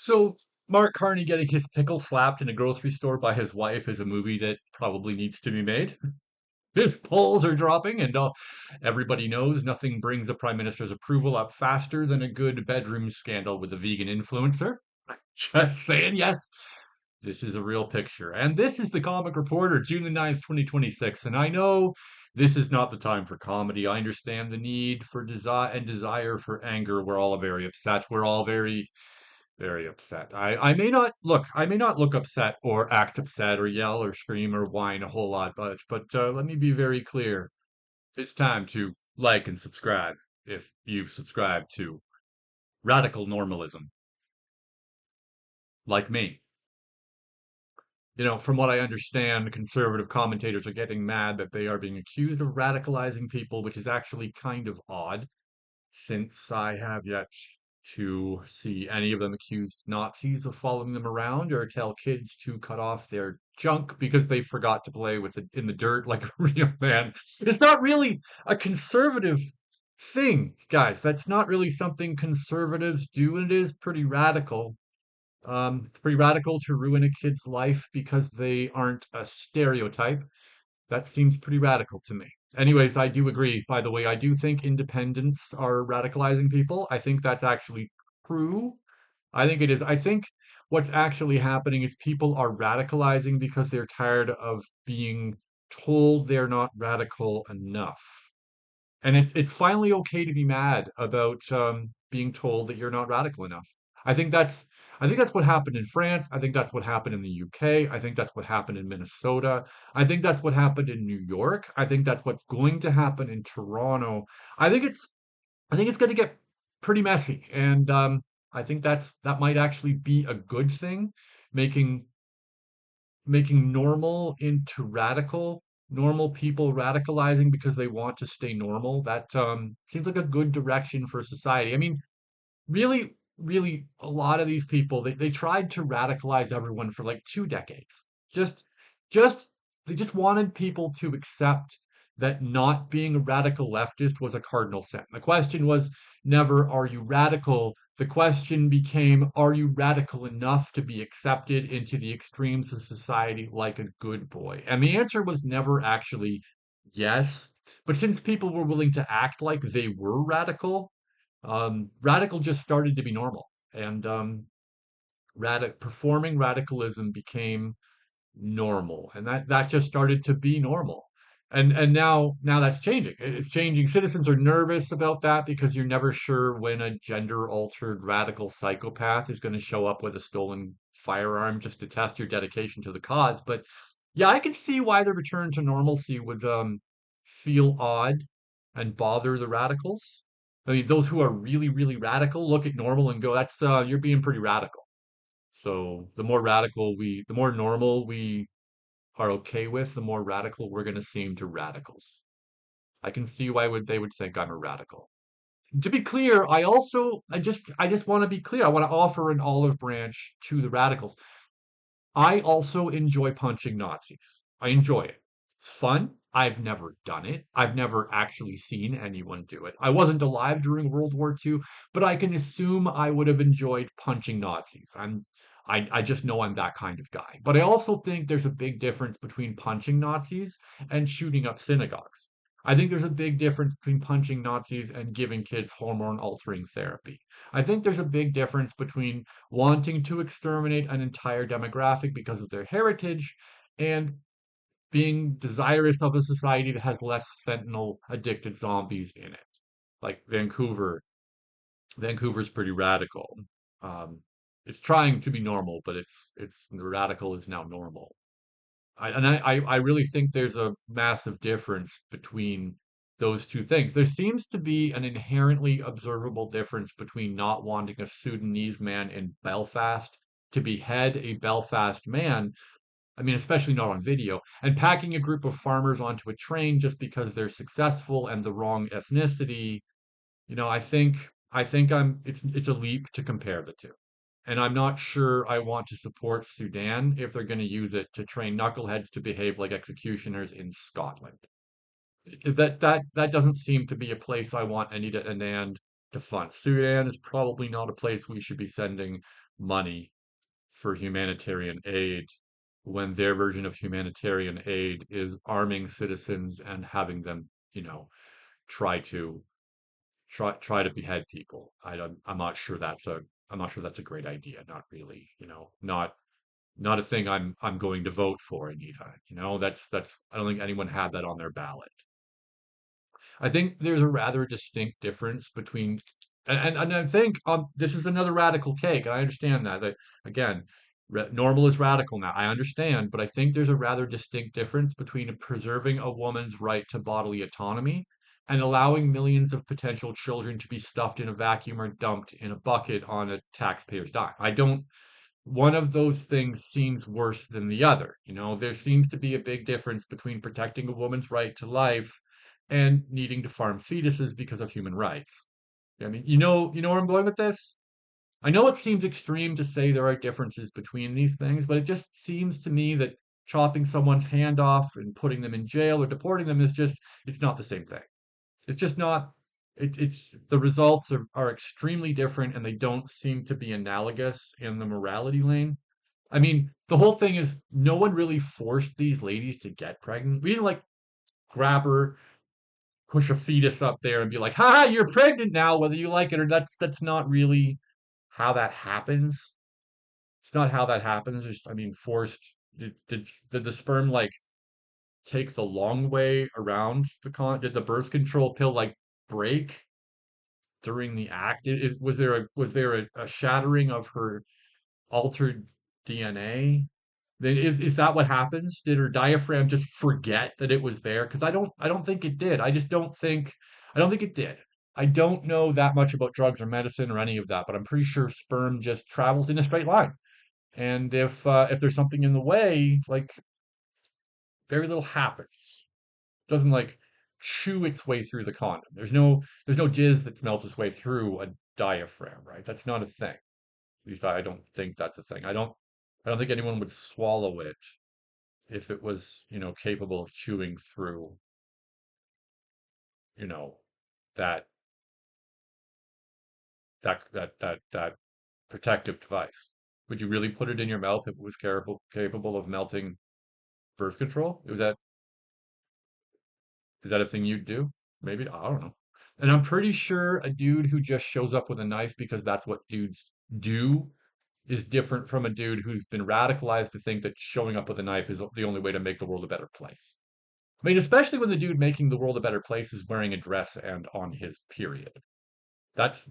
So Mark Carney getting his pickle slapped in a grocery store by his wife is a movie that probably needs to be made. His polls are dropping, and everybody knows nothing brings a prime minister's approval up faster than a good bedroom scandal with a vegan influencer. Just saying, yes, this is a real picture. And this is the Comic Reporter, June the 9th, 2026. And I know this is not the time for comedy. I understand the need for desire for anger. We're all very upset. We're all very upset. I may not look upset or act upset or yell or scream or whine a whole lot, but let me be very clear. It's time to like and subscribe if you've subscribed to radical normalism, like me. From what I understand, conservative commentators are getting mad that they are being accused of radicalizing people, which is actually kind of odd, since I have yet to see any of them accuse Nazis of following them around or tell kids to cut off their junk because they forgot to play with it in the dirt like a real man. It's not really a conservative thing, guys. That's not really something conservatives do, and it is pretty radical. It's pretty radical to ruin a kid's life because they aren't a stereotype. That seems pretty radical to me. Anyways, I do agree. By the way, I do think independents are radicalizing people. I think that's actually true. I think it is. I think what's actually happening is people are radicalizing because they're tired of being told they're not radical enough. And it's finally okay to be mad about being told that you're not radical enough. I think that's I think that's what happened in France. I think that's what happened in the UK. I think that's what happened in Minnesota. I think that's what happened in New York. I think that's what's going to happen in Toronto. I think it's I think it's going to get pretty messy, and I think that might actually be a good thing, making normal into radical, normal people radicalizing because they want to stay normal. That seems like a good direction for society. I mean, really, a lot of these people they tried to radicalize everyone for like 2 decades. Just, just they just wanted people to accept that not being a radical leftist was a cardinal sin. The question was never, are you radical? The question became, are you radical enough to be accepted into the extremes of society like a good boy? And the answer was never actually yes. But since people were willing to act like they were radical, radical just started to be normal. And performing radicalism became normal, and that just started to be normal. And now that's changing. It's changing. Citizens are nervous about that because you're never sure when a gender altered radical psychopath is going to show up with a stolen firearm just to test your dedication to the cause. But yeah, I can see why the return to normalcy would feel odd and bother the radicals. I mean, those who are really radical look at normal and go, "That's you're being pretty radical." So the more normal we are okay with, the more radical we're going to seem to radicals. I can see why would they would think I'm a radical. To be clear, I just want to be clear. I want to offer an olive branch to the radicals. I also enjoy punching Nazis. I enjoy it. It's fun. I've never done it. I've never actually seen anyone do it. I wasn't alive during World War II, but I can assume I would have enjoyed punching Nazis. I just know I'm that kind of guy. But I also think there's a big difference between punching Nazis and shooting up synagogues. I think there's a big difference between punching Nazis and giving kids hormone altering therapy. I think there's a big difference between wanting to exterminate an entire demographic because of their heritage and being desirous of a society that has less fentanyl addicted zombies in it. Like Vancouver. Vancouver's pretty radical. Um, it's trying to be normal, but it's the radical is now normal. I really think there's a massive difference between those two things. There seems to be an inherently observable difference between not wanting a Sudanese man in Belfast to behead a Belfast man, I mean, especially not on video, and packing a group of farmers onto a train just because they're successful and the wrong ethnicity. I think it's a leap to compare the two. And I'm not sure I want to support Sudan if they're going to use it to train knuckleheads to behave like executioners in Scotland. That doesn't seem to be a place I want Anita Anand to fund. Sudan is probably not a place we should be sending money for humanitarian aid when their version of humanitarian aid is arming citizens and having them, you know, try to try to behead people. I'm not sure that's a great idea. Not really, not a thing I'm going to vote for, Anita. That's I don't think anyone had that on their ballot. I think there's a rather distinct difference between, and I think this is another radical take, and I understand that again, normal is radical now. I understand, but I think there's a rather distinct difference between preserving a woman's right to bodily autonomy and allowing millions of potential children to be stuffed in a vacuum or dumped in a bucket on a taxpayer's dime. I don't One of those things seems worse than the other. There seems to be a big difference between protecting a woman's right to life and needing to farm fetuses because of human rights. I mean, you know where I'm going with this? I know it seems extreme to say there are differences between these things, but it just seems to me that chopping someone's hand off and putting them in jail or deporting them it's not the same thing. It's just not. It's the results are extremely different and they don't seem to be analogous in the morality lane. I mean, the whole thing is no one really forced these ladies to get pregnant. We didn't like grab her, push a fetus up there and be like, "Ha, you're pregnant now, whether you like it or that's not really how that happens. It's not how that happens. I mean, forced. Did the sperm like take the long way around the Did the birth control pill like break during the act? Was there a shattering of her altered DNA? Then is that what happens? Did her diaphragm just forget that it was there? Because I don't think it did. I don't think it did. I don't know that much about drugs or medicine or any of that, but I'm pretty sure sperm just travels in a straight line. And if there's something in the way, like very little happens. It doesn't like chew its way through the condom. There's no jizz that smells its way through a diaphragm, right? That's not a thing. At least I don't think that's a thing. I don't think anyone would swallow it if it was, capable of chewing through, you know, that that protective device. Would you really put it in your mouth if it was capable of melting birth control? Is that a thing you'd do? Maybe, I don't know. And I'm pretty sure a dude who just shows up with a knife because that's what dudes do is different from a dude who's been radicalized to think that showing up with a knife is the only way to make the world a better place. I mean, especially when the dude making the world a better place is wearing a dress and on his period. That's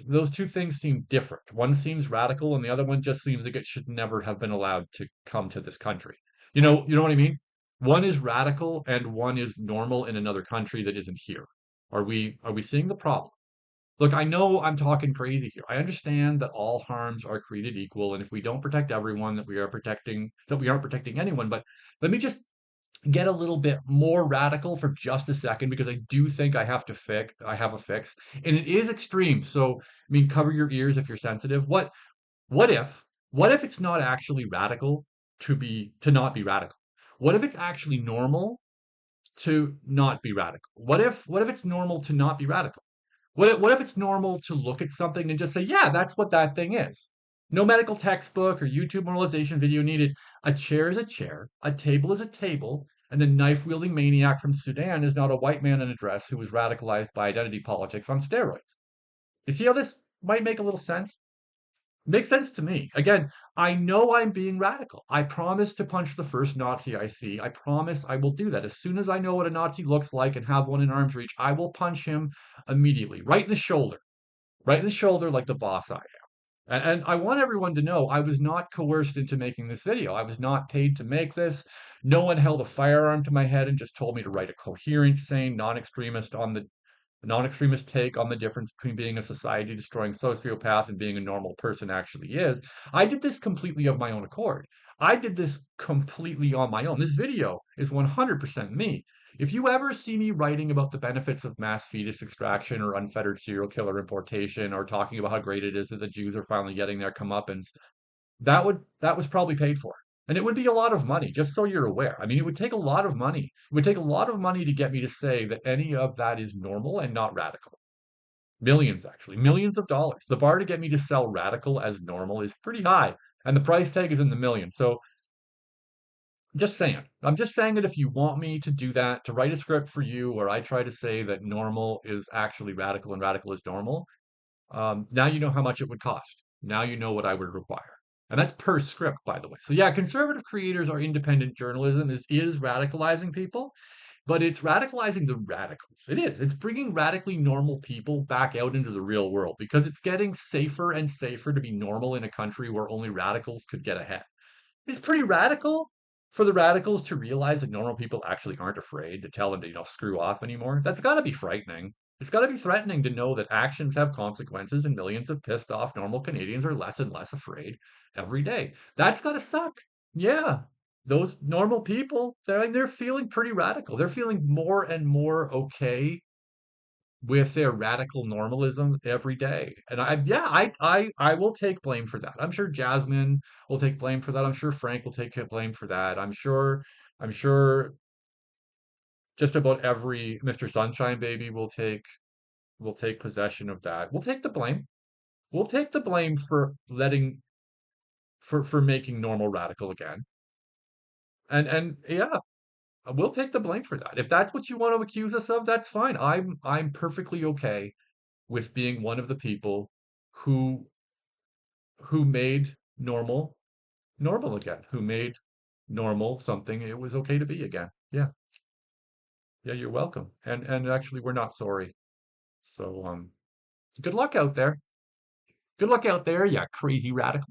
those two things seem different. One seems radical and the other one just seems like it should never have been allowed to come to this country. You know what I mean? One is radical and one is normal in another country that isn't here. Are we seeing the problem? Look, I know I'm talking crazy here. I understand that all harms are created equal, and if we don't protect everyone, that we aren't protecting anyone. But let me just get a little bit more radical for just a second because I do think I have a fix. And it is extreme. So, I mean, cover your ears if you're sensitive. What if what if it's not actually radical to not be radical? What if it's actually normal to not be radical? What if it's normal to not be radical? What if it's normal to look at something and just say, yeah, that's what that thing is? No medical textbook or YouTube moralization video needed. A chair is a chair, a table is a table, and the knife wielding maniac from Sudan is not a white man in a dress who was radicalized by identity politics on steroids. You see how this might make a little sense? Makes sense to me. Again, I know I'm being radical. I promise to punch the first Nazi I see. I promise I will do that. As soon as I know what a Nazi looks like and have one in arm's reach, I will punch him immediately, right in the shoulder like the boss I am. And I want everyone to know I was not coerced into making this video. I was not paid to make this. No one held a firearm to my head and just told me to write a coherent, sane, non-extremist take on the difference between being a society destroying sociopath and being a normal person actually is. I did this completely of my own accord. I did this completely on my own. This video is 100% me. If you ever see me writing about the benefits of mass fetus extraction or unfettered serial killer importation or talking about how great it is that the Jews are finally getting their comeuppance, that was probably paid for. And it would be a lot of money, just so you're aware. I mean, it would take a lot of money. It would take a lot of money to get me to say that any of that is normal and not radical. Millions, actually, millions of dollars. The bar to get me to sell radical as normal is pretty high, and the price tag is in the millions. So just saying. I'm just saying that if you want me to do that, to write a script for you where I try to say that normal is actually radical and radical is normal, now you know how much it would cost. Now you know what I would require. And that's per script, by the way. So yeah, conservative creators or independent journalism is radicalizing people, but it's radicalizing the radicals. It is. It's bringing radically normal people back out into the real world because it's getting safer and safer to be normal in a country where only radicals could get ahead. It's pretty radical for the radicals to realize that normal people actually aren't afraid to tell them to, screw off anymore. That's got to be frightening. It's got to be threatening to know that actions have consequences and millions of pissed off normal Canadians are less and less afraid every day. That's got to suck. Yeah. Those normal people, they're feeling pretty radical. They're feeling more and more okay with their radical normalism every day. And I will take blame for that. I'm sure Jasmine will take blame for that. I'm sure Frank will take blame for that. I'm sure just about every Mr. Sunshine Baby will take possession of that. We'll take the blame. We'll take the blame for letting for making normal radical again. And yeah, we'll take the blame for that. If that's what you want to accuse us of, that's fine. I'm perfectly okay with being one of the people who made normal normal again, who made normal something it was okay to be again. Yeah. Yeah, you're welcome. And actually we're not sorry. So good luck out there. Good luck out there, you crazy radical.